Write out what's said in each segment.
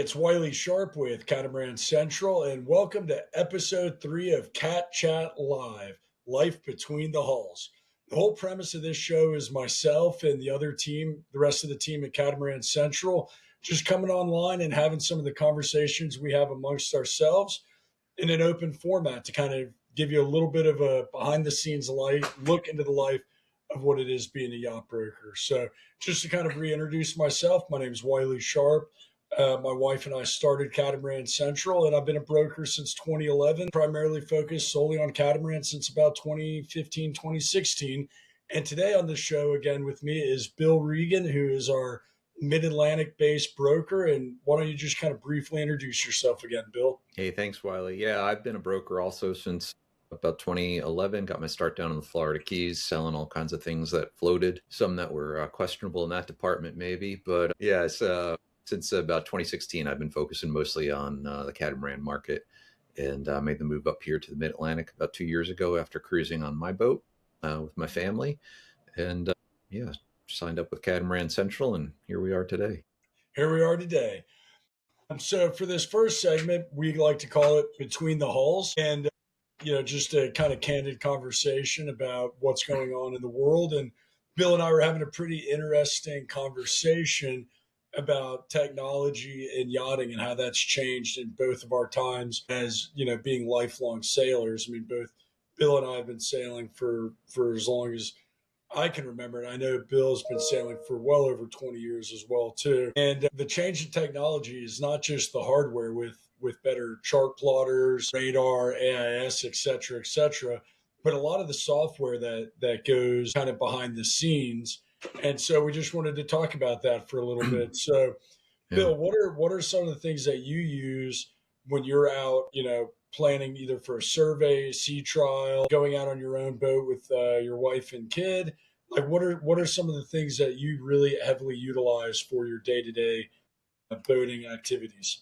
It's Wiley Sharp with Catamaran Central, and welcome to episode 3 of Cat Chat Live, Life Between the Hulls. The whole premise of this show is myself and the rest of the team at Catamaran Central, just coming online and having some of the conversations we have amongst ourselves in an open format to kind of give you a little bit of a behind the scenes look into the life of what it is being a yacht broker. So just to kind of reintroduce myself, my name is Wiley Sharp. My wife and I started Catamaran Central, and I've been a broker since 2011, primarily focused solely on catamaran since about 2015, 2016. And today on the show, again, with me is Bill Regan, who is our Mid-Atlantic based broker. And why don't you just kind of briefly introduce yourself again, Bill? Hey, thanks, Wiley. Yeah, I've been a broker also since about 2011. Got my start down in the Florida Keys, selling all kinds of things that floated, some that were questionable in that department maybe. But yeah, it's since about 2016, I've been focusing mostly on the catamaran market, and made the move up here to the Mid-Atlantic about 2 years ago after cruising on my boat with my family. And yeah, signed up with Catamaran Central, and here we are today. Here we are today. So for this first segment, we like to call it Between the Hulls, and just a kind of candid conversation about what's going on in the world. And Bill and I were having a pretty interesting conversation about technology and yachting and how that's changed in both of our times as, being lifelong sailors. I mean, both Bill and I have been sailing for as long as I can remember. And I know Bill's been sailing for well over 20 years as well, too. And the change in technology is not just the hardware with better chart plotters, radar, AIS, et cetera, but a lot of the software that goes kind of behind the scenes. And so we just wanted to talk about that for a little bit. So, Bill, what are some of the things that you use when you're out, planning either for a survey, sea trial, going out on your own boat with your wife and kid? Like, what are some of the things that you really heavily utilize for your day-to-day boating activities?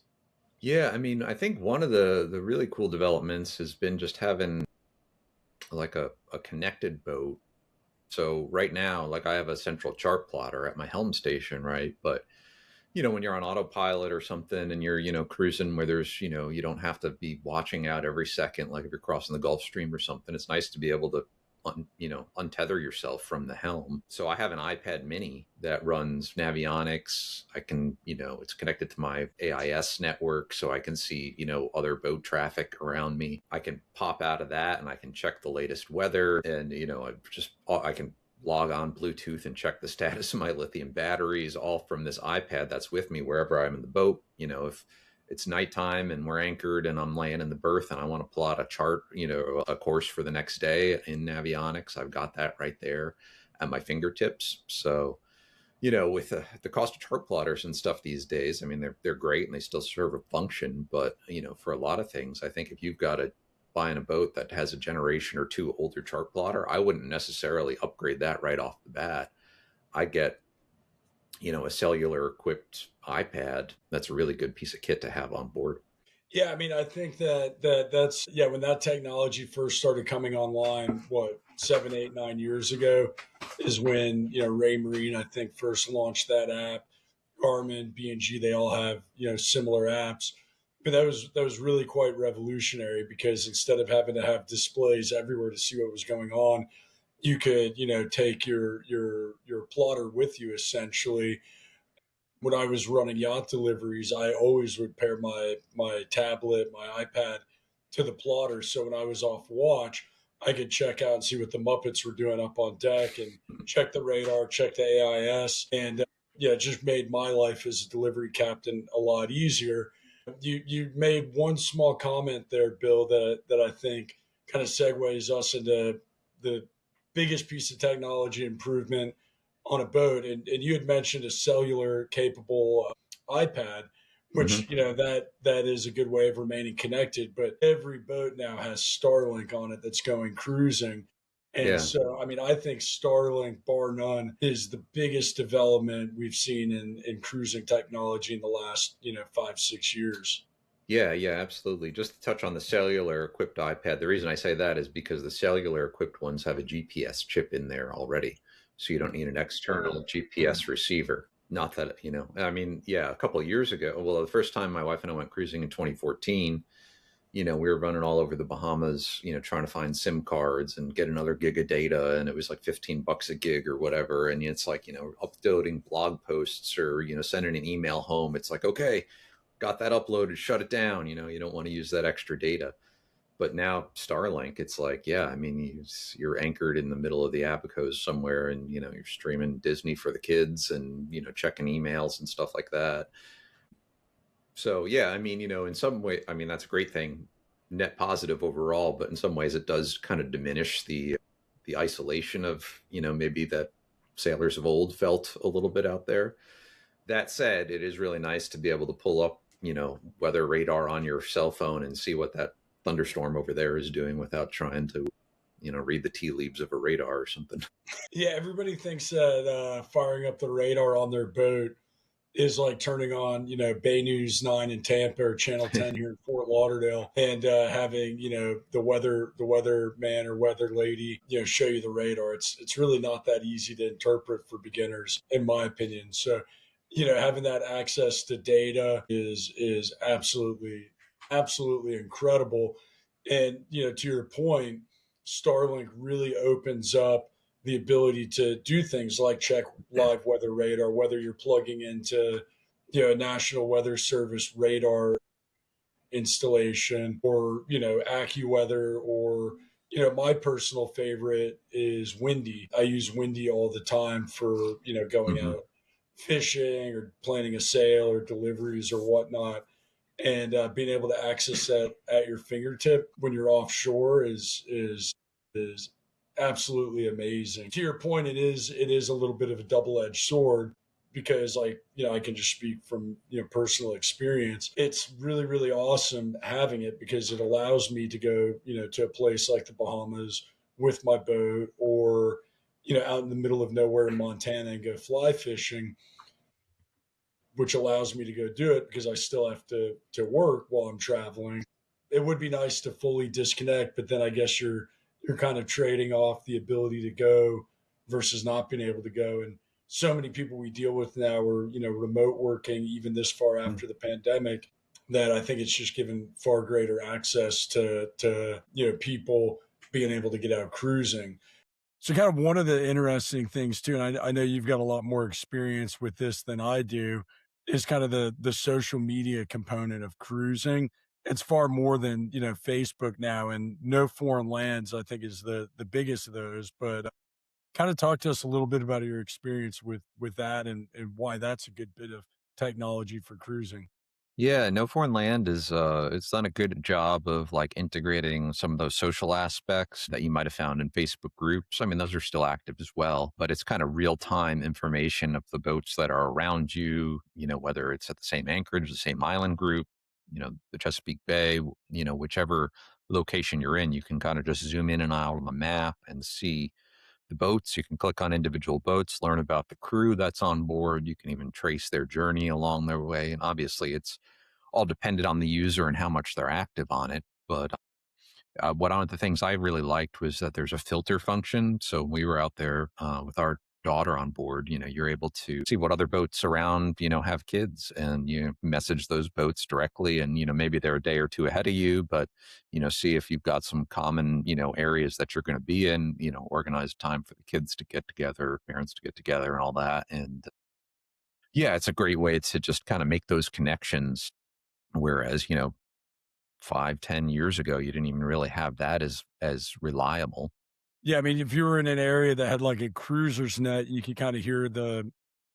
Yeah, I mean, I think one of the really cool developments has been just having like a connected boat. So right now, like I have a central chart plotter at my helm station, right? But when you're on autopilot or something and you're, cruising where there's, you don't have to be watching out every second, like if you're crossing the Gulf Stream or something, it's nice to be able to, untether yourself from the helm. So I have an iPad mini that runs navionics. I can, it's connected to my AIS network, so I can see, other boat traffic around me. I can pop out of that and I can check the latest weather, and, I can log on Bluetooth and check the status of my lithium batteries all from this iPad that's with me wherever I'm in the boat. If it's nighttime and we're anchored and I'm laying in the berth and I want to plot a chart, a course for the next day in navionics, I've got that right there at my fingertips. So, with the cost of chart plotters and stuff these days, I mean, they're great and they still serve a function. But, for a lot of things, I think if you've got buying a boat that has a generation or two older chart plotter, I wouldn't necessarily upgrade that right off the bat. I get, a cellular equipped iPad. That's a really good piece of kit to have on board. Yeah, I mean, I think that's when that technology first started coming online, 7, 8, 9 years ago, is when Ray Marine, I think, first launched that app. Garmin, B&G, they all have similar apps. But that was really quite revolutionary, because instead of having to have displays everywhere to see what was going on, you could take your plotter with you essentially. When I was running yacht deliveries, I always would pair my tablet, my iPad to the plotter. So when I was off watch, I could check out and see what the Muppets were doing up on deck and check the radar, check the AIS. And it just made my life as a delivery captain a lot easier. You made one small comment there, Bill, that I think kind of segues us into the biggest piece of technology improvement on a boat. And you had mentioned a cellular capable iPad, which, that is a good way of remaining connected. But every boat now has Starlink on it that's going cruising. And so, I mean, I think Starlink, bar none, is the biggest development we've seen in cruising technology in the last, 5, 6 years. Yeah, absolutely. Just to touch on the cellular equipped iPad, the reason I say that is because the cellular equipped ones have a GPS chip in there already. So you don't need an external GPS receiver. Not that, I mean, yeah, a couple of years ago, well, the first time my wife and I went cruising in 2014, we were running all over the Bahamas, trying to find SIM cards and get another gig of data. And it was like $15 a gig or whatever. And it's like, uploading blog posts or, sending an email home. It's like, okay, got that uploaded, shut it down. You don't want to use that extra data. But now Starlink, it's like, yeah, I mean, you're anchored in the middle of the Abacos somewhere, and you're streaming Disney for the kids, and checking emails and stuff like that. So yeah, I mean, in some way, I mean, that's a great thing, net positive overall. But in some ways, it does kind of diminish the isolation of maybe that sailors of old felt a little bit out there. That said, it is really nice to be able to pull up weather radar on your cell phone and see what that thunderstorm over there is doing without trying to read the tea leaves of a radar or something. Yeah, everybody thinks that firing up the radar on their boat is like turning on, Bay News 9 in Tampa or Channel 10 here in Fort Lauderdale, and having, the weather man or weather lady, show you the radar. It's really not that easy to interpret for beginners, in my opinion. So, having that access to data is absolutely incredible. And, to your point, Starlink really opens up the ability to do things like check live weather radar, whether you're plugging into, National Weather Service radar installation, or, AccuWeather, or, my personal favorite is Windy. I use Windy all the time for, going Mm-hmm. out fishing or planning a sail or deliveries or whatnot. And being able to access that at your fingertip when you're offshore is absolutely amazing. To your point, it is a little bit of a double edged sword, because, like, I can just speak from personal experience. It's really awesome having it, because it allows me to go to a place like the Bahamas with my boat, or out in the middle of nowhere in Montana and go fly fishing, which allows me to go do it because I still have to work while I'm traveling. It would be nice to fully disconnect, but then I guess you're kind of trading off the ability to go versus not being able to go. And so many people we deal with now are, remote working even this far after the pandemic, that I think it's just given far greater access to people being able to get out cruising. So, kind of one of the interesting things too, and I know you've got a lot more experience with this than I do, is kind of the social media component of cruising. It's far more than Facebook now, and No Foreign Lands I think is the biggest of those. But kind of talk to us a little bit about your experience with that, and why that's a good bit of technology for cruising. Yeah, No Foreign Land is it's done a good job of like integrating some of those social aspects that you might have found in Facebook groups. I mean, those are still active as well, but it's kind of real time information of the boats that are around you, whether it's at the same anchorage, the same island group, the Chesapeake Bay, whichever location you're in, you can kind of just zoom in and out on the map and see the boats. You can click on individual boats, learn about the crew that's on board. You can even trace their journey along their way. And obviously, it's all dependent on the user and how much they're active on it. But one of the things I really liked was that there's a filter function. So when we were out there with our daughter on board, you're able to see what other boats around, have kids, and you message those boats directly. And, maybe they're a day or two ahead of you, but, see if you've got some common, areas that you're going to be in, organize time for the kids to get together, parents to get together and all that. And yeah, it's a great way to just kind of make those connections. Whereas, 5, 10 years ago, you didn't even really have that as reliable. Yeah, I mean, if you were in an area that had like a cruiser's net, you could kind of hear the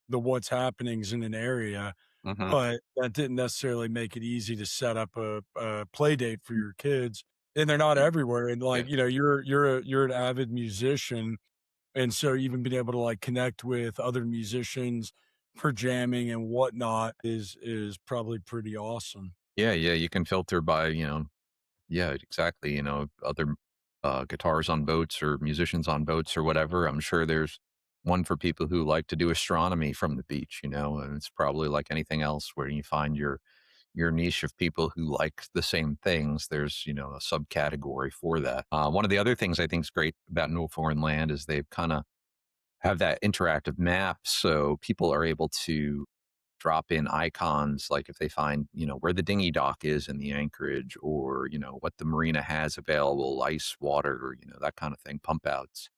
what's happenings in an area, Hmm. but that didn't necessarily make it easy to set up a play date for your kids, and they're not everywhere. And Yeah. like, you're an avid musician, and so even being able to like connect with other musicians for jamming and whatnot is probably pretty awesome. Yeah, yeah, you can filter by, yeah, exactly, other guitars on boats or musicians on boats or whatever. I'm sure there's one for people who like to do astronomy from the beach, and it's probably like anything else where you find your niche of people who like the same things. There's, a subcategory for that. One of the other things I think is great about No Foreign Land is they've kind of have that interactive map, so people are able to drop in icons, like if they find, where the dinghy dock is in the anchorage, or, what the marina has available, ice, water, or, that kind of thing, pump outs.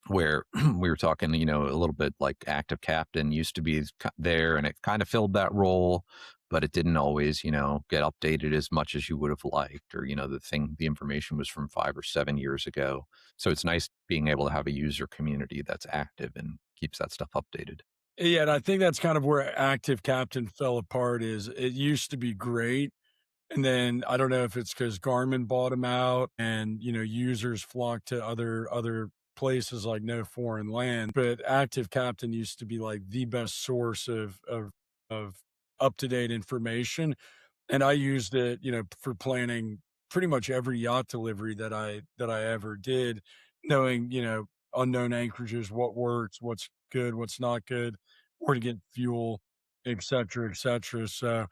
Where we were talking, a little bit like active captain used to be there, and it kind of filled that role, but it didn't always, get updated as much as you would have liked, or, the information was from 5 or 7 years ago. So it's nice being able to have a user community that's active and keeps that stuff updated. Yeah, and I think that's kind of where active captain fell apart. Is it used to be great, and then I don't know if it's because Garmin bought them out, and users flocked to other places like No Foreign Land. But Active Captain used to be like the best source of up to date information, and I used it, for planning pretty much every yacht delivery that I ever did, knowing, unknown anchorages, what works, what's good, what's not good, where to get fuel, et cetera, et cetera. So,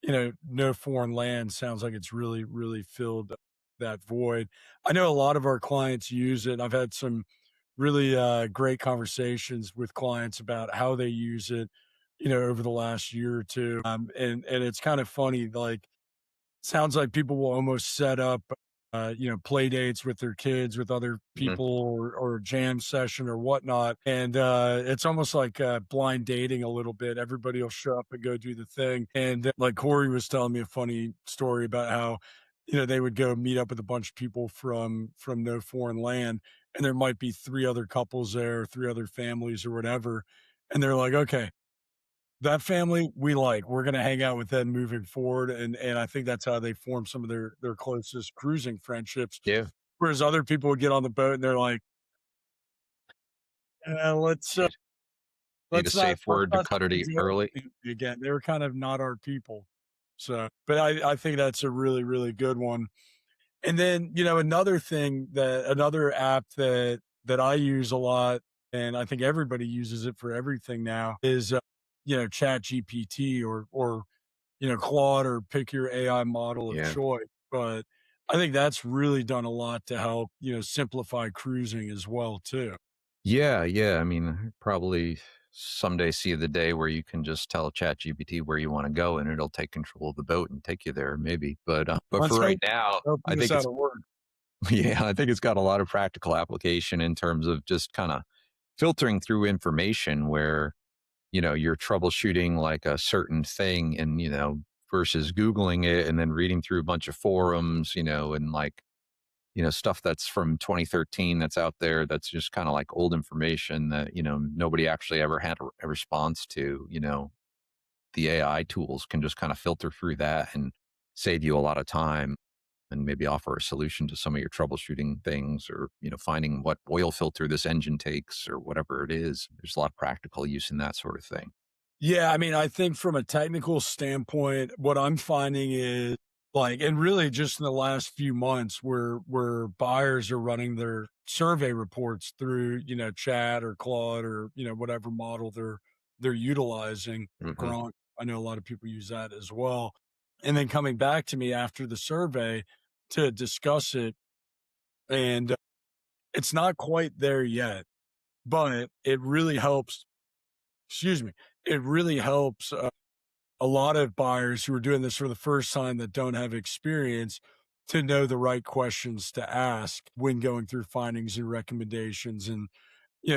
No Foreign Land sounds like it's really, really filled that void. I know a lot of our clients use it. I've had some really great conversations with clients about how they use it, over the last year or two. And it's kind of funny, like sounds like people will almost set up, play dates with their kids, with other Mhm. people, or jam session or whatnot. And it's almost like blind dating a little bit. Everybody will show up and go do the thing. And like Corey was telling me a funny story about how, they would go meet up with a bunch of people from No Foreign Land, and there might be three other couples there, three other families or whatever. And they're like, okay, that family we like. We're gonna hang out with them moving forward, and I think that's how they form some of their closest cruising friendships. Yeah. Whereas other people would get on the boat and they're like, let's Need need a let's not safe word to cut it do early. anything again. They were kind of not our people. So, but I think that's a really, really good one. And then, another app that I use a lot, and I think everybody uses it for everything now, is Chat GPT, or Claude, or pick your AI model of Yeah. choice. But I think that's really done a lot to help, simplify cruising as well too. Yeah, yeah. I mean, probably someday see the day where you can just tell ChatGPT where you want to go, and it'll take control of the boat and take you there, maybe. But Let's for right hope now, I this think out it's of work. yeah, I think it's got a lot of practical application in terms of just kind of filtering through information where you're troubleshooting like a certain thing, and versus Googling it and then reading through a bunch of forums, and like stuff that's from 2013 that's out there, that's just kind of like old information that, nobody actually ever had a response to. The AI tools can just kind of filter through that and save you a lot of time, and maybe offer a solution to some of your troubleshooting things, or, finding what oil filter this engine takes or whatever it is. There's a lot of practical use in that sort of thing. Yeah, I mean, I think from a technical standpoint, what I'm finding is like, and really just in the last few months, where buyers are running their survey reports through, Chat or Claude, or whatever model they're utilizing. Hmm. Gronk, I know a lot of people use that as well, and then coming back to me after the survey to discuss it, and it's not quite there yet, but it really helps. Excuse me, it really helps. A lot of buyers who are doing this for the first time that don't have experience, to know the right questions to ask when going through findings and recommendations. And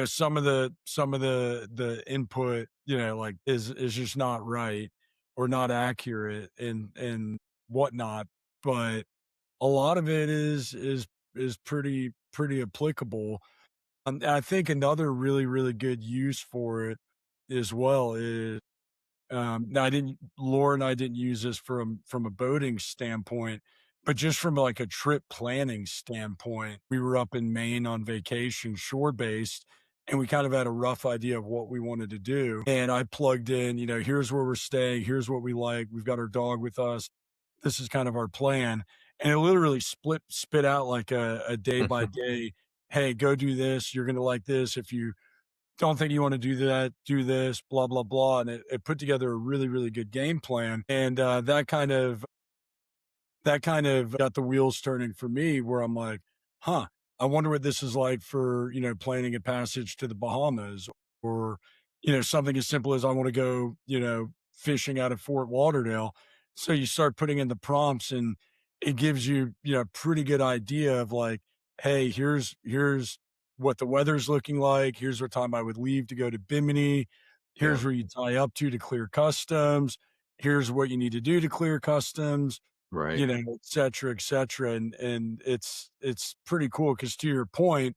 some of the input, like is just not right or not accurate, and whatnot. But a lot of it is pretty applicable. And I think another really, really good use for it as well is, now Laura and I didn't use this from a boating standpoint, but just from like a trip planning standpoint. We were up in Maine on vacation, shore based, and we kind of had a rough idea of what we wanted to do. And I plugged in, here's where we're staying, here's what we like. We've got our dog with us. This is kind of our plan. And it literally spit out like a day by day. Hey, go do this. You're going to like this. If you don't think you want to do that, do this, blah, blah, blah. And it put together a really, really good game plan. And that kind of got the wheels turning for me, where I'm like, huh, I wonder what this is like for, planning a passage to the Bahamas or, something as simple as I want to go, fishing out of Fort Lauderdale. So you start putting in the prompts and it gives you, a pretty good idea of like, hey, here's what the weather's looking like. Here's what time I would leave to go to Bimini. Yeah. Here's where you tie up to clear customs. Here's what you need to do to clear customs, Right. et cetera, et cetera. And it's pretty cool because to your point,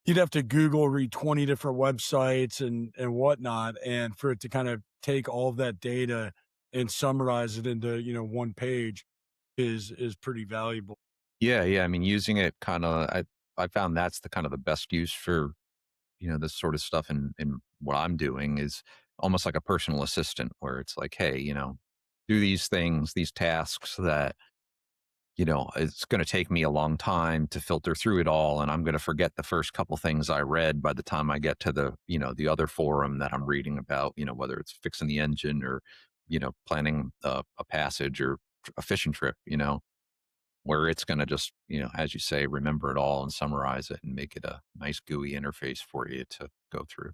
you'd have to Google, read 20 different websites and whatnot. And for it to kind of take all of that data and summarize it into, one page is pretty valuable. Yeah, yeah. I mean, using it kind of, I found that's the kind of the best use for, this sort of stuff. And what I'm doing is almost like a personal assistant where it's like, hey, do these things, these tasks that, it's going to take me a long time to filter through it all. And I'm going to forget the first couple things I read by the time I get to the other forum that I'm reading about, whether it's fixing the engine or, planning a passage or a fishing trip, where it's going to just, as you say, remember it all and summarize it and make it a nice GUI interface for you to go through.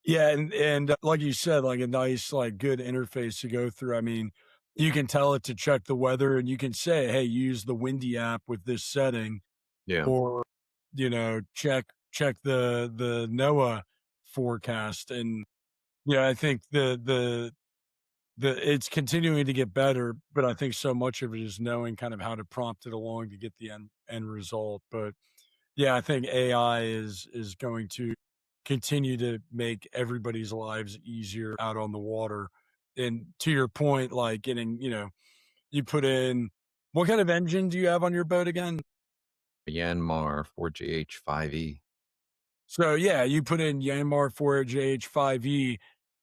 Yeah, and like you said, like a nice, like good interface to go through. I mean, you can tell it to check the weather and you can say, hey, use the Windy app with this setting, Yeah. or check the NOAA forecast. And yeah, I think the it's continuing to get better, but I think so much of it is knowing kind of how to prompt it along to get the end result. But yeah, I think AI is going to continue to make everybody's lives easier out on the water. And to your point, like getting, you put in what kind of engine do you have on your boat again? Yanmar 4JH5E. So yeah, you put in Yanmar 4JH5E,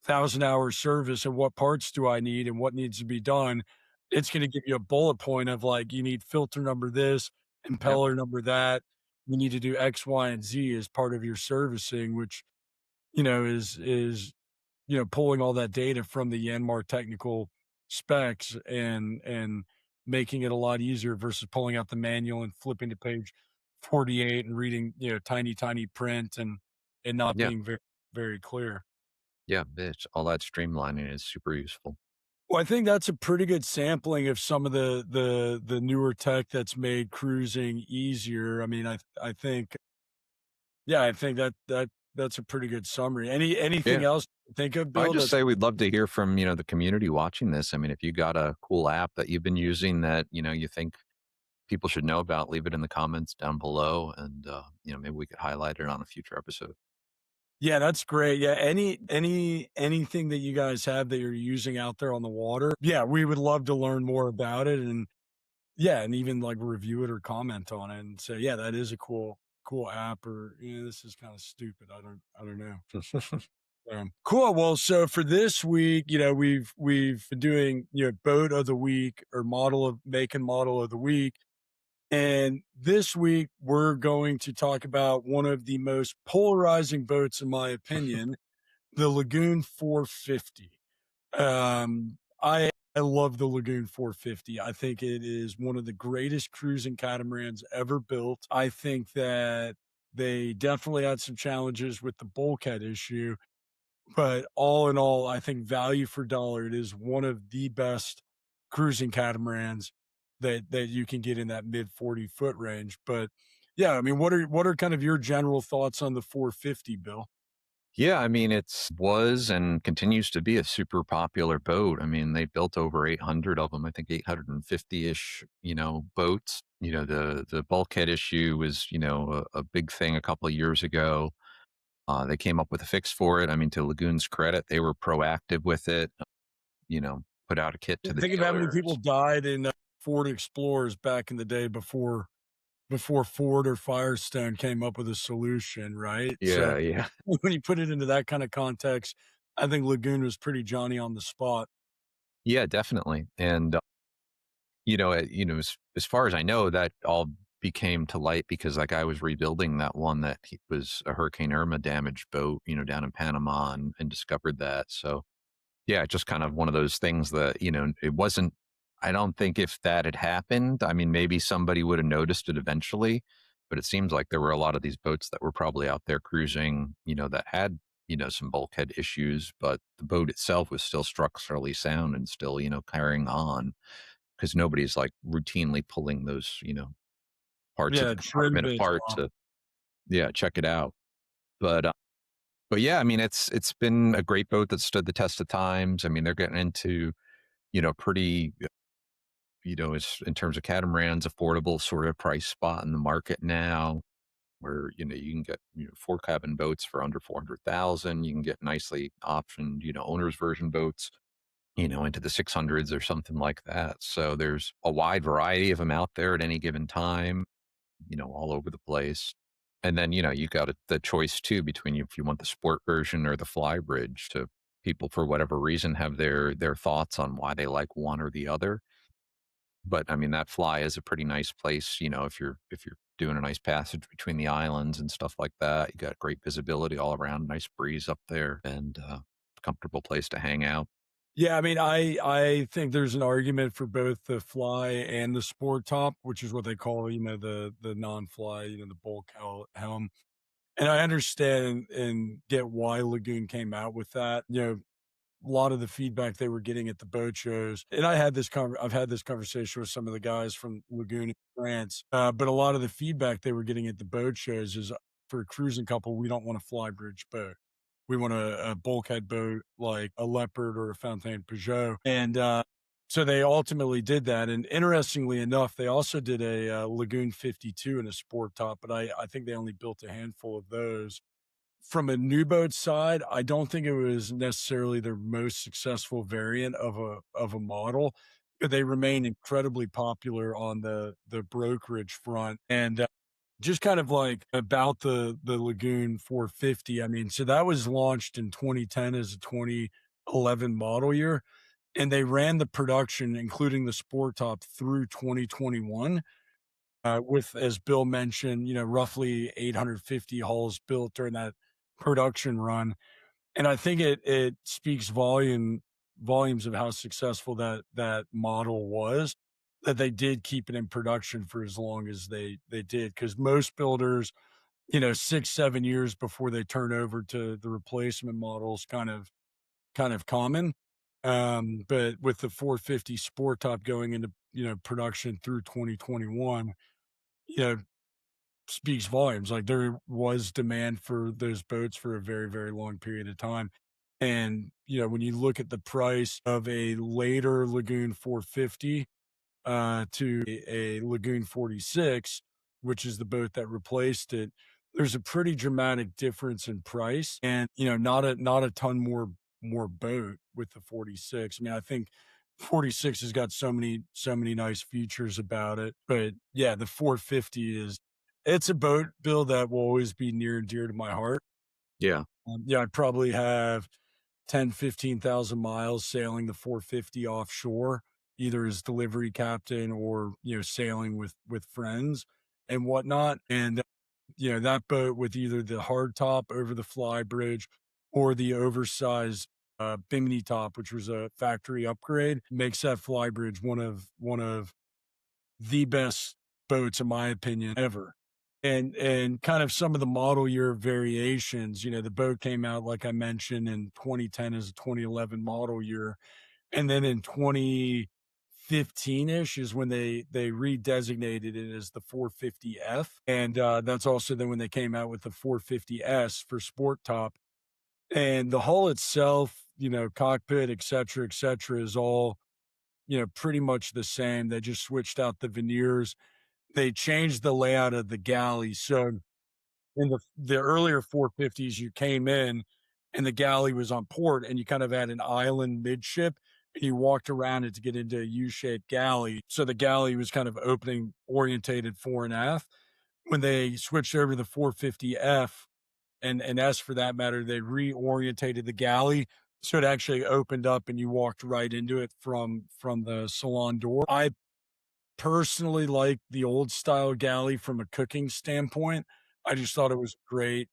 1,000 hour service, and what parts do I need and what needs to be done? It's going to give you a bullet point of like, you need filter number this, Yep. impeller number that. You need to do X, Y, and Z as part of your servicing, which, is pulling all that data from the Yanmar technical specs and making it a lot easier versus pulling out the manual and flipping to page 48 and reading, tiny print and not Yeah. being very, very clear. Yeah. Bitch. All that streamlining is super useful. Well, I think that's a pretty good sampling of some of the newer tech that's made cruising easier. I mean, I think, yeah, I think that's a pretty good summary. Anything Yeah. else you think of, I Bill? just That's say we'd love to hear from, the community watching this. I mean, if you got a cool app that you've been using that, you think people should know about, leave it in the comments down below. And, maybe we could highlight it on a future episode. Yeah, that's great. Yeah, anything that you guys have that you're using out there on the water, yeah, we would love to learn more about it and yeah, and even like review it or comment on it and say, yeah, that is a cool app or this is kind of stupid. I don't know. Cool. Well, so for this week, we've been doing, boat of the week or model of make and model of the week. And this week, we're going to talk about one of the most polarizing boats, in my opinion, the Lagoon 450. I love the Lagoon 450. I think it is one of the greatest cruising catamarans ever built. I think that they definitely had some challenges with the bulkhead issue, but all in all, I think value for dollar, it is one of the best cruising catamarans that you can get in that mid 40-foot range. But yeah, I mean, what are kind of your general thoughts on the 450, Bill? Yeah, I mean, was and continues to be a super popular boat. I mean, they built over 800 of them. I think 850-ish, boats. The bulkhead issue was, a big thing a couple of years ago. They came up with a fix for it. I mean, to Lagoon's credit, they were proactive with it. You know, put out a kit to the Think of how many people dealers. died in Ford Explorers back in the day before Ford or Firestone came up with a solution, right? So Yeah, yeah. when you put it into that kind of context, I think Lagoon was pretty Johnny on the spot. Yeah, definitely. And as far as I know, that all became to light because like I was rebuilding that one that was a Hurricane Irma damaged boat, down in Panama and discovered that. So yeah, just kind of one of those things that, it wasn't, I don't think if that had happened, I mean, maybe somebody would have noticed it eventually, but it seems like there were a lot of these boats that were probably out there cruising, that had, some bulkhead issues, but the boat itself was still structurally sound and still, carrying on because nobody's like routinely pulling those, parts of Yeah, the trim compartment bits apart off. to, yeah, check it out. But but yeah, I mean, it's been a great boat that stood the test of times. I mean, they're getting into, pretty, is in terms of catamarans, affordable sort of price spot in the market now, where you can get 4 cabin boats for under 400,000. You can get nicely optioned, owners version boats, into the 600s or something like that. So there's a wide variety of them out there at any given time, all over the place. And then, you got the choice too between if you want the sport version or the fly bridge. To people, for whatever reason, have their thoughts on why they like one or the other. But I mean, that fly is a pretty nice place, if you're doing a nice passage between the islands and stuff like that. You got great visibility all around, nice breeze up there, and comfortable place to hang out. Yeah, I mean, I think there's an argument for both the fly and the sport top, which is what they call, the non-fly, the bulk helm. And I understand and get why Lagoon came out with that. A lot of the feedback they were getting at the boat shows, and I've had this conversation with some of the guys from Lagoon in France, but a lot of the feedback they were getting at the boat shows is, for a cruising couple, we don't want a fly bridge boat. We want a bulkhead boat like a Leopard or a Fontaine Peugeot. And so they ultimately did that. And interestingly enough, they also did a Lagoon 52 in a sport top, but I think they only built a handful of those. From a new boat side, I don't think it was necessarily their most successful variant of a model, but they remain incredibly popular on the brokerage front. And just kind of like about the Lagoon 450. I mean, so that was launched in 2010 as a 2011 model year, and they ran the production, including the sport top, through 2021. With, as Bill mentioned, roughly 850 hulls built during that production run. And I think it speaks volumes of how successful that model was, that they did keep it in production for as long as they did. Because most builders, 6-7 years before they turn over to the replacement models, kind of common. But with the 450 Sport Top going into production through 2021, you know, speaks volumes. Like, there was demand for those boats for a very, very long period of time. And, when you look at the price of a later Lagoon 450 to a Lagoon 46, which is the boat that replaced it, there's a pretty dramatic difference in price, and not a ton more boat with the 46. I mean, I think 46 has got so many nice features about it, but yeah, the 450 it's a boat, Bill, that will always be near and dear to my heart. Yeah. Yeah, I probably have 10, 15,000 miles sailing the 450 offshore, either as delivery captain or, sailing with friends and whatnot. And, that boat with either the hard top over the fly bridge or the oversized bimini top, which was a factory upgrade, makes that fly bridge one of the best boats, in my opinion, ever. And kind of some of the model year variations, the boat came out, like I mentioned, in 2010 as a 2011 model year. And then in 2015-ish is when they redesignated it as the 450F. And that's also then when they came out with the 450S for sport top. And the hull itself, cockpit, et cetera, is all, pretty much the same. They just switched out the veneers. They changed the layout of the galley. So in the earlier 450s, you came in and the galley was on port, and you kind of had an island midship, and you walked around it to get into a U-shaped galley. So the galley was kind of opening orientated fore and aft. When they switched over to the 450F and S for that matter, they reorientated the galley. So it actually opened up and you walked right into it from the salon door. I personally like the old style galley from a cooking standpoint. I just thought it was great,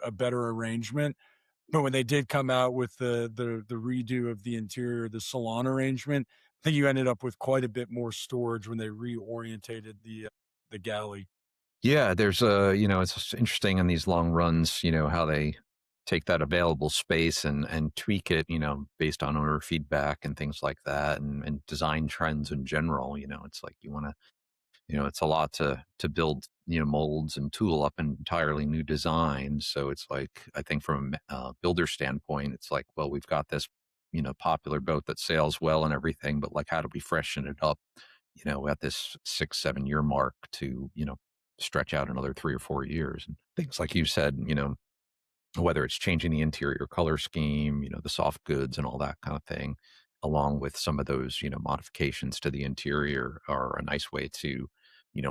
a better arrangement. But when they did come out with the redo of the interior, the salon arrangement, I think you ended up with quite a bit more storage when they reorientated the galley. Yeah, there's a, it's just interesting in these long runs, how they take that available space and tweak it, based on owner feedback and things like that, and design trends in general. It's like you want to, it's a lot to build, molds and tool up an entirely new design. So it's like, I think from a builder standpoint, it's like, well, we've got this, popular boat that sails well and everything, but like, how do we freshen it up, at this 6, 7 year mark to, stretch out another 3 or 4 years, and things like you said, whether it's changing the interior color scheme, the soft goods and all that kind of thing, along with some of those, modifications to the interior are a nice way to,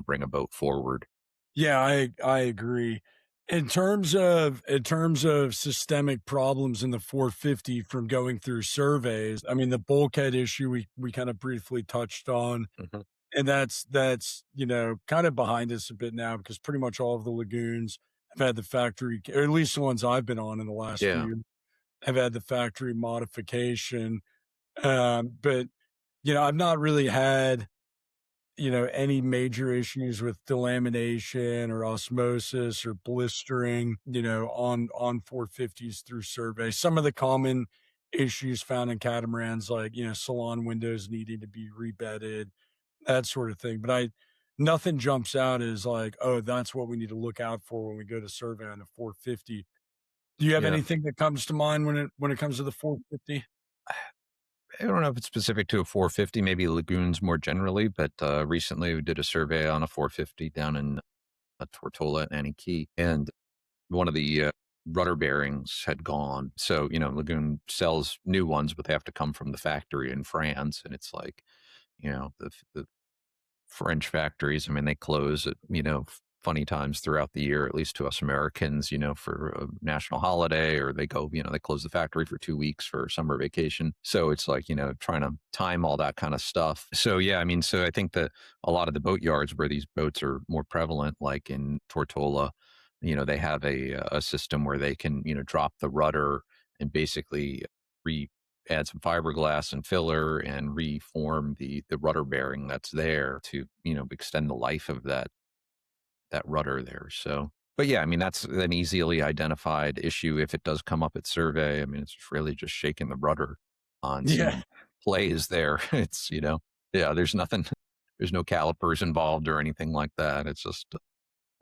bring a boat forward. Yeah, I agree. In terms of systemic problems in the 450 from going through surveys, I mean, the bulkhead issue we kind of briefly touched on, Mhm. and that's kind of behind us a bit now because pretty much all of the lagoons have had the factory, or at least the ones I've been on in the last Yeah. few, have had the factory modification. But I've not really had any major issues with delamination or osmosis or blistering, on 450s through survey. Some of the common issues found in catamarans, like, salon windows needing to be rebedded, that sort of thing. But nothing jumps out as like, oh, that's what we need to look out for when we go to survey on a 450. Do you have Yeah. anything that comes to mind when it comes to the 450? I don't know if it's specific to a 450, maybe lagoons more generally, but recently we did a survey on a 450 down in Tortola and Annie, and one of the rudder bearings had gone. So, Lagoon sells new ones, but they have to come from the factory in France. And it's like, the French factories, I mean, they close at, funny times throughout the year, at least to us Americans, for a national holiday, or they go, they close the factory for 2 weeks for summer vacation. So it's like, trying to time all that kind of stuff. So, yeah, I mean, so I think that a lot of the boat yards where these boats are more prevalent, like in Tortola, they have a system where they can, drop the rudder and basically add some fiberglass and filler and reform the rudder bearing that's there to, extend the life of that rudder there. So, but yeah, I mean, that's an easily identified issue if it does come up at survey. I mean, it's really just shaking the rudder and Yeah. seeing play is there. It's, yeah, there's nothing, there's no calipers involved or anything like that. It's just a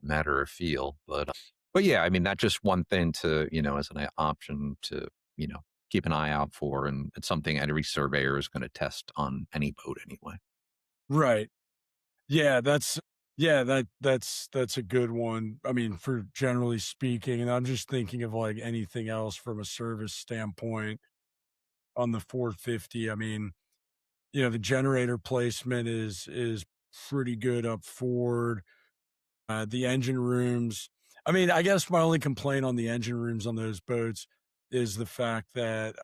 matter of feel. But yeah, I mean, that's just one thing to, as an option to, keep an eye out for. And it's something every surveyor is going to test on any boat anyway. Right. Yeah, that's a good one. I mean, for generally speaking, and I'm just thinking of like anything else from a service standpoint on the 450. I mean, the generator placement is pretty good up forward. The engine rooms. I mean, I guess my only complaint on the engine rooms on those boats is the fact that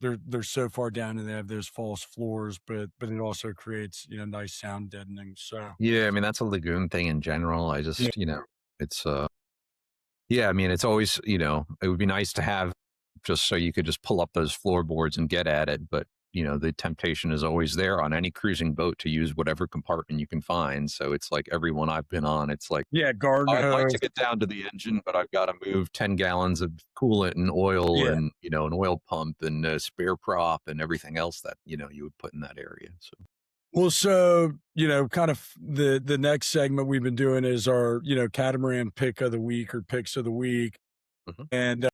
they're so far down and they have those false floors, but it also creates, nice sound deadening. So Yeah, I mean, that's a lagoon thing in general. I yeah, just, it's yeah, I mean, it's always, it would be nice to have just so you could just pull up those floorboards and get at it. But, the temptation is always there on any cruising boat to use whatever compartment you can find. So it's like every one I've been on, it's like, yeah, garden I'd like hose. to get down to the engine, but I've got to move 10 gallons of coolant and oil Yeah. and, an oil pump and a spare prop and everything else that, you would put in that area. So, Well, so, kind of the next segment we've been doing is our, catamaran pick of the week or picks of the week. mhm. And,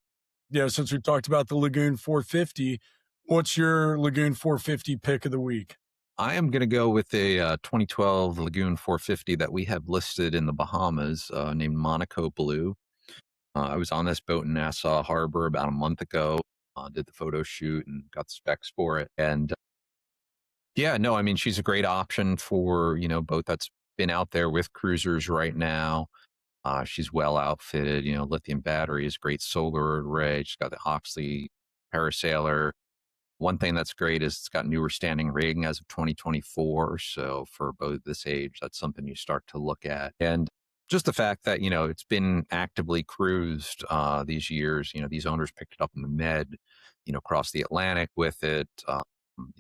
since we talked about the Lagoon 450, what's your Lagoon 450 pick of the week? I am going to go with a 2012 Lagoon 450 that we have listed in the Bahamas named Monaco Blue. I was on this boat in Nassau Harbor about a month ago, did the photo shoot and got the specs for it. And yeah, no, I mean, she's a great option for, boat that's been out there with cruisers right now. She's well outfitted, lithium batteries, great solar array. She's got the Oxley parasailer. One thing that's great is it's got newer standing rigging as of 2024. So for boat this age, that's something you start to look at. And just the fact that, it's been actively cruised these years, these owners picked it up in the Med, across the Atlantic with it.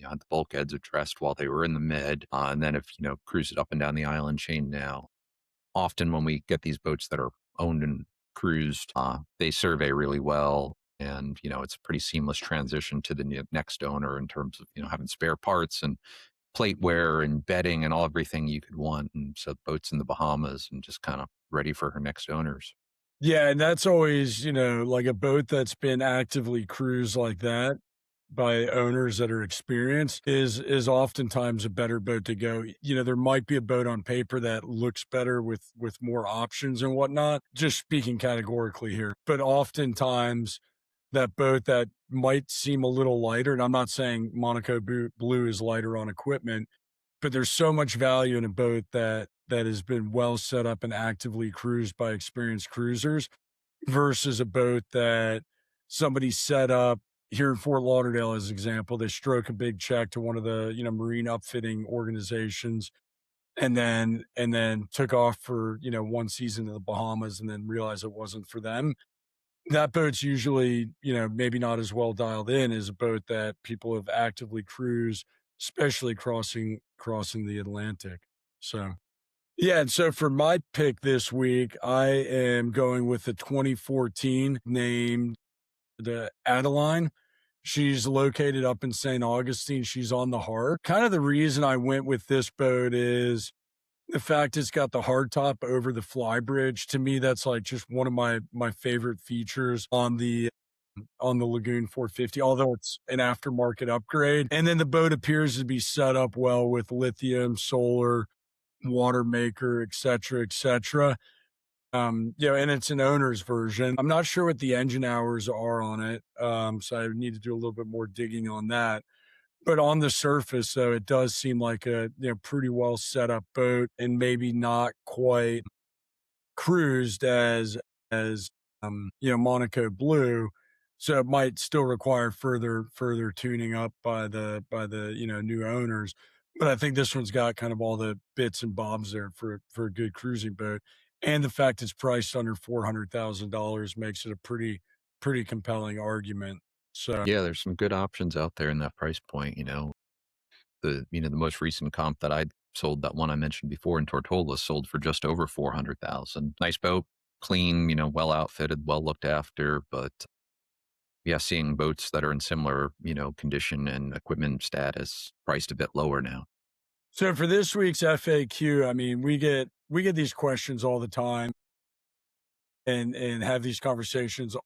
had the bulkheads addressed while they were in the mid, and then if cruise it up and down the island chain now. Often when we get these boats that are owned and cruised, they survey really well. And, it's a pretty seamless transition to the next owner in terms of, having spare parts and plate wear and bedding and all everything you could want. And so boats in the Bahamas and just kind of ready for her next owners. Yeah, and that's always, like a boat that's been actively cruised like that by owners that are experienced is oftentimes a better boat to go. There might be a boat on paper that looks better with more options and whatnot, just speaking categorically here. But oftentimes that boat that might seem a little lighter, and I'm not saying Monaco Blue is lighter on equipment, but there's so much value in a boat that has been well set up and actively cruised by experienced cruisers versus a boat that somebody set up here in Fort Lauderdale, as an example. They stroke a big check to one of the marine upfitting organizations, and then took off for one season in the Bahamas, and then realized it wasn't for them. That boat's usually maybe not as well dialed in as a boat that people have actively cruised, especially crossing the Atlantic. So yeah, and so for my pick this week, I am going with the 2014 named the Adeline. She's located up in St. Augustine. She's on the Hart. Kind of the reason I went with this boat is the fact it's got the hardtop over the flybridge. To me, that's like just one of my favorite features on the Lagoon 450, although it's an aftermarket upgrade. And then the boat appears to be set up well with lithium, solar, water maker, et cetera, et cetera. And it's an owner's version. I'm not sure what the engine hours are on it. So I need to do a little bit more digging on that. But on the surface, though, it does seem like a pretty well set up boat, and maybe not quite cruised as Monaco Blue. So it might still require further tuning up by the new owners. But I think this one's got kind of all the bits and bobs there for a good cruising boat. And the fact it's priced under $400,000 makes it a pretty compelling argument. So Yeah, there's some good options out there in that price point. The most recent comp that I sold, that one I mentioned before in Tortola, sold for just over 400,000. Nice boat, clean, well outfitted, well looked after. But yeah, seeing boats that are in similar, condition and equipment status priced a bit lower now. so for this week's FAQ, I mean, we get these questions all the time and have these conversations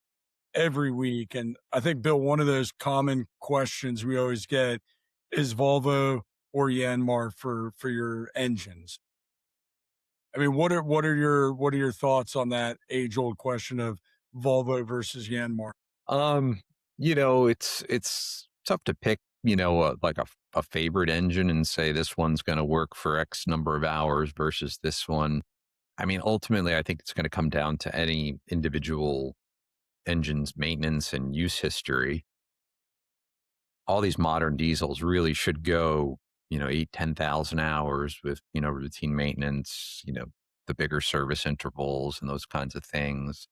every week. And I think, Bill, one of those common questions we always get is Volvo or Yanmar for your engines. I mean, what are your thoughts on that age old question of Volvo versus Yanmar? Um, it's tough to pick, like a favorite engine and say this one's going to work for X number of hours versus this one. I mean, ultimately, I think it's going to come down to any individual engine's maintenance and use history. All these modern diesels really should go, 8, 10,000 hours with, routine maintenance, the bigger service intervals and those kinds of things.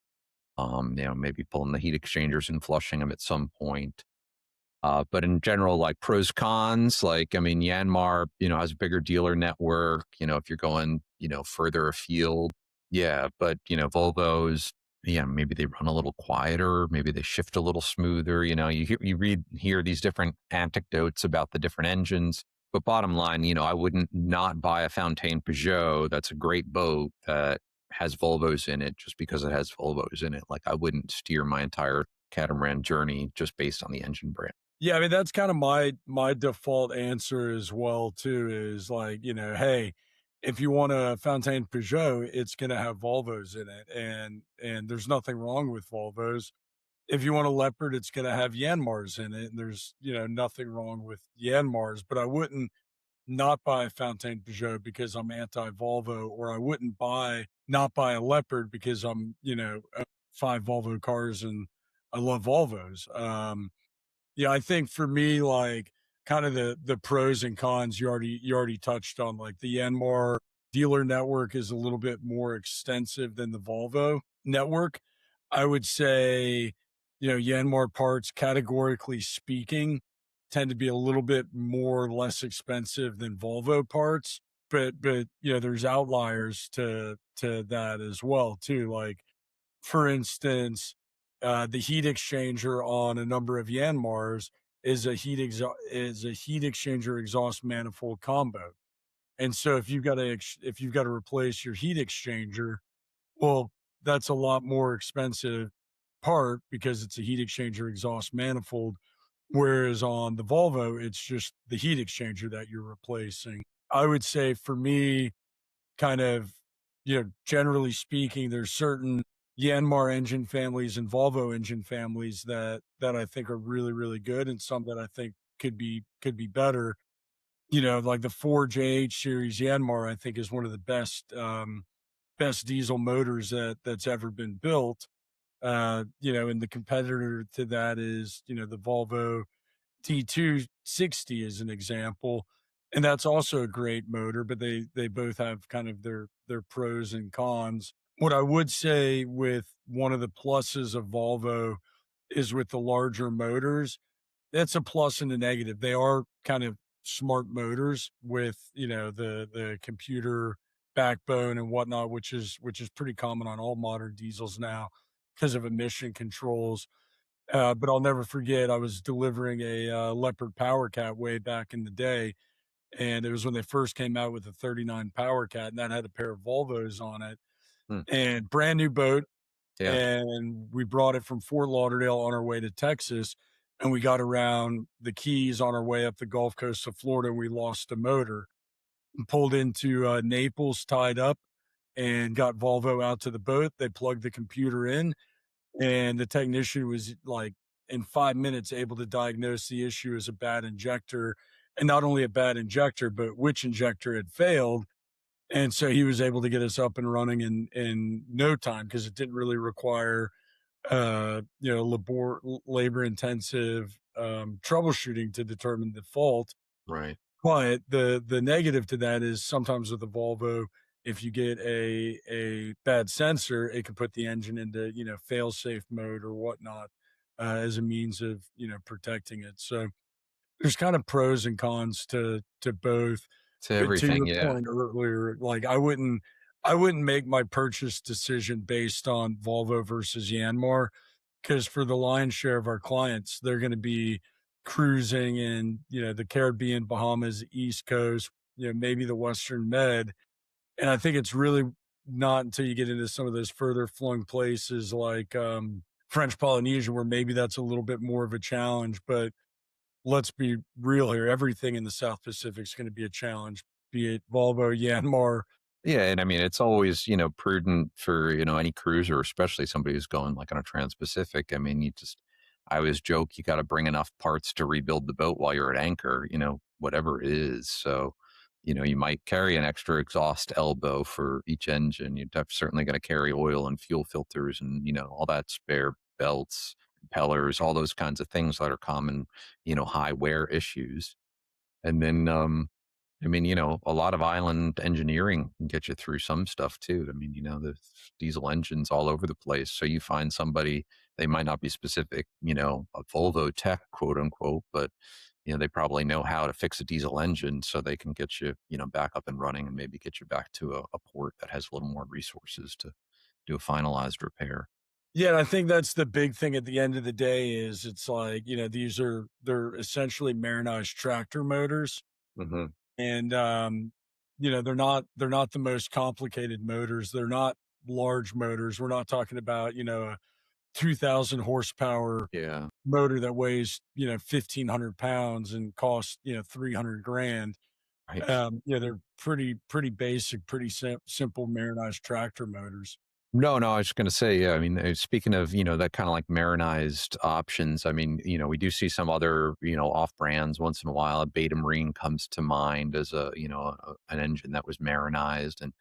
Maybe pulling the heat exchangers and flushing them at some point. But in general, like pros, cons, like, I mean, Yanmar, has a bigger dealer network, if you're going, further afield. Yeah. But, Volvos, yeah, maybe they run a little quieter, maybe they shift a little smoother. You hear these different anecdotes about the different engines. But bottom line, I wouldn't not buy a Fontaine Peugeot. That's a great boat that has Volvos in it just because it has Volvos in it. Like, I wouldn't steer my entire catamaran journey just based on the engine brand. Yeah, I mean, that's kind of my default answer as well too, is like, hey, if you want a Fontaine Peugeot, it's going to have Volvos in it, and there's nothing wrong with Volvos. If you want a Leopard, it's going to have Yanmars in it, and there's nothing wrong with Yanmars. But I wouldn't not buy a Fontaine Peugeot because I'm anti-Volvo, or I wouldn't not buy a Leopard because I'm own 5 Volvo cars and I love Volvos. Yeah, I think for me, like, kind of the pros and cons you already touched on. Like, the Yanmar dealer network is a little bit more extensive than the Volvo network. I would say, Yanmar parts, categorically speaking, tend to be a little bit more less expensive than Volvo parts. But there's outliers to that as well too. Like for instance, the heat exchanger on a number of Yanmars is a heat exchanger exhaust manifold combo. And so if you've got to replace your heat exchanger, well, that's a lot more expensive part because it's a heat exchanger exhaust manifold. Whereas on the Volvo, it's just the heat exchanger that you're replacing. I would say for me, kind of, generally speaking, there's certain Yanmar engine families and Volvo engine families that I think are really, really good, and some that I think could be better. Like the 4JH series Yanmar, I think is one of the best diesel motors that's ever been built. And the competitor to that is, the Volvo T260 is an example. And that's also a great motor, but they both have kind of their pros and cons. What I would say with one of the pluses of Volvo is with the larger motors, that's a plus and a negative. They are kind of smart motors with, the computer backbone and whatnot, which is pretty common on all modern diesels now because of emission controls. But I'll never forget, I was delivering a Leopard Power Cat way back in the day, and it was when they first came out with the 39 Power Cat, and that had a pair of Volvos on it, Hmm. and brand new boat. Yeah. And we brought it from Fort Lauderdale on our way to Texas, and we got around the Keys on our way up the Gulf Coast of Florida, and we lost the motor and pulled into Naples, tied up, and got Volvo out to the boat. They plugged the computer in, and the technician was like in 5 minutes able to diagnose the issue as a bad injector, and not only a bad injector, but which injector had failed. And so he was able to get us up and running in no time because it didn't really require labor intensive troubleshooting to determine the fault. Right. But the negative to that is sometimes with the Volvo, if you get a bad sensor, it can put the engine into, fail safe mode or whatnot, as a means of, protecting it. So there's kind of pros and cons to both. To But to everything. your Yeah. point earlier, like I wouldn't make my purchase decision based on Volvo versus Yanmar, because for the lion's share of our clients, they're going to be cruising in, the Caribbean, Bahamas, East Coast, maybe the Western Med. And I think it's really not until you get into some of those further flung places like French Polynesia, where maybe that's a little bit more of a challenge. But let's be real here. Everything in the South Pacific is going to be a challenge, be it Volvo, Yanmar. Yeah, and I mean, it's always, prudent for, any cruiser, especially somebody who's going like on a trans-Pacific. I mean, I always joke, you got to bring enough parts to rebuild the boat while you're at anchor, whatever it is. So, you might carry an extra exhaust elbow for each engine. Certainly going to carry oil and fuel filters and, all that spare belts, impellers, all those kinds of things that are common, high wear issues. And then, I mean, a lot of island engineering can get you through some stuff too. I mean, the diesel engines all over the place. So you find somebody, they might not be specific, a Volvo tech, quote unquote, but, they probably know how to fix a diesel engine so they can get you, back up and running and maybe get you back to a port that has a little more resources to do a finalized repair. Yeah, and I think that's the big thing at the end of the day is it's like, they're essentially marinized tractor motors. Hmm. And they're not the most complicated motors. They're not large motors. We're not talking about, a 2,000 horsepower Yeah. motor that weighs, 1,500 pounds and costs, 300 grand. Right. They're pretty basic, pretty simple marinized tractor motors. No, no, I was just going to say, yeah, I mean, speaking of, that kind of like marinized options, I mean, we do see some other, off brands once in a while. A Beta Marine comes to mind as an engine that was marinized, and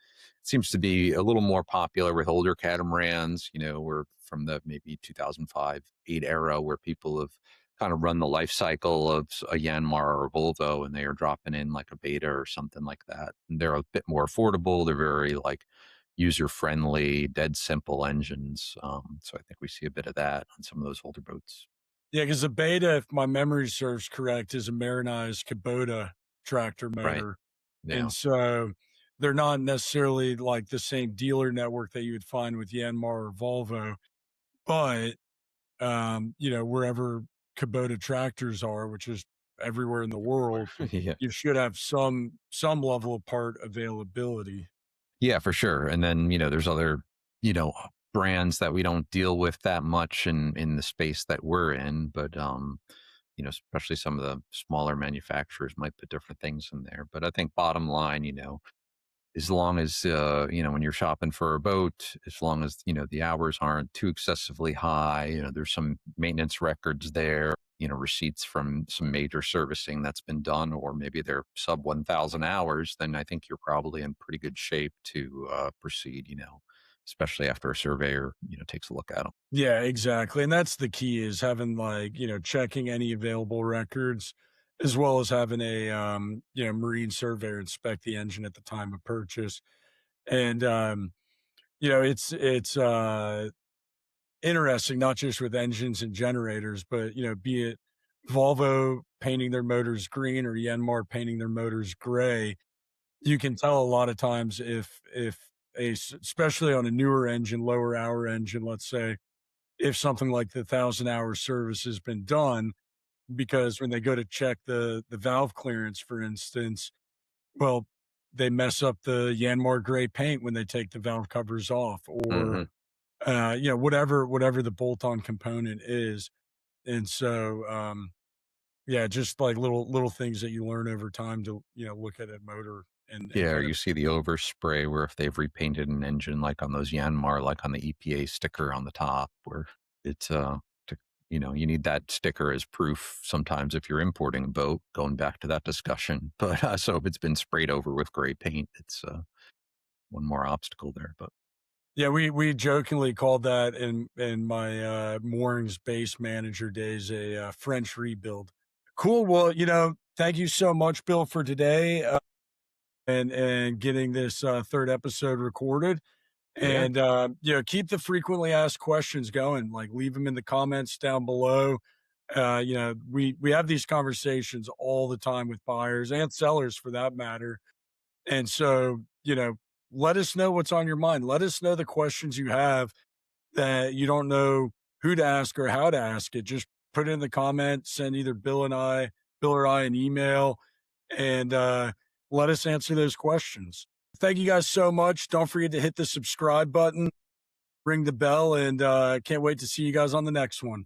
it seems to be a little more popular with older catamarans, where from the maybe 2005, 8 era, where people have kind of run the life cycle of a Yanmar or Volvo, and they are dropping in like a Beta or something like that. And they're a bit more affordable. They're very like user-friendly, dead simple engines. So I think we see a bit of that on some of those older boats. Yeah, because the Beta, if my memory serves correct, is a Marinized Kubota tractor Right. motor. Yeah. And so they're not necessarily like the same dealer network that you would find with Yanmar or Volvo, but wherever Kubota tractors are, which is everywhere in the world, Yeah. you should have some level of part availability. Yeah, for sure. And then, there's other, you know, brands that we don't deal with that much in the space that we're in, but especially some of the smaller manufacturers might put different things in there. But I think bottom line, as long as when you're shopping for a boat, as long as the hours aren't too excessively high, there's some maintenance records there, receipts from some major servicing that's been done, or maybe they're sub 1,000 hours, then I think you're probably in pretty good shape to proceed, especially after a surveyor takes a look at them. Yeah, exactly. And that's the key, is having, like, checking any available records, as well as having a marine surveyor inspect the engine at the time of purchase. And it's interesting, not just with engines and generators, but be it Volvo painting their motors green or Yanmar painting their motors gray, you can tell a lot of times if especially on a newer engine, lower hour engine, let's say, if something like the 1,000 hour service has been done, because when they go to check the valve clearance, for instance, well, they mess up the Yanmar gray paint when they take the valve covers off, or Hmm. whatever the bolt-on component is. And so, yeah, just like little things that you learn over time to look at a motor and Yeah, or kind of. you see the overspray where if they've repainted an engine, like on those Yanmar, like on the EPA sticker on the top, where it's to, you need that sticker as proof sometimes if you're importing a boat. Going back to that discussion, but so if it's been sprayed over with gray paint, it's one more obstacle there. But Yeah, we jokingly called that in my moorings base manager days a French rebuild. Cool. Well, thank you so much, Bill, for today, and getting this third episode recorded. yeah, And keep the frequently asked questions going. Like, leave them in the comments down below. We have these conversations all the time with buyers and sellers, for that matter. And so, let us know what's on your mind. Let us know the questions you have that you don't know who to ask or how to ask it. Just put it in the comments, send either Bill or I an email, and let us answer those questions. Thank you guys so much. Don't forget to hit the subscribe button, ring the bell, and can't wait to see you guys on the next one.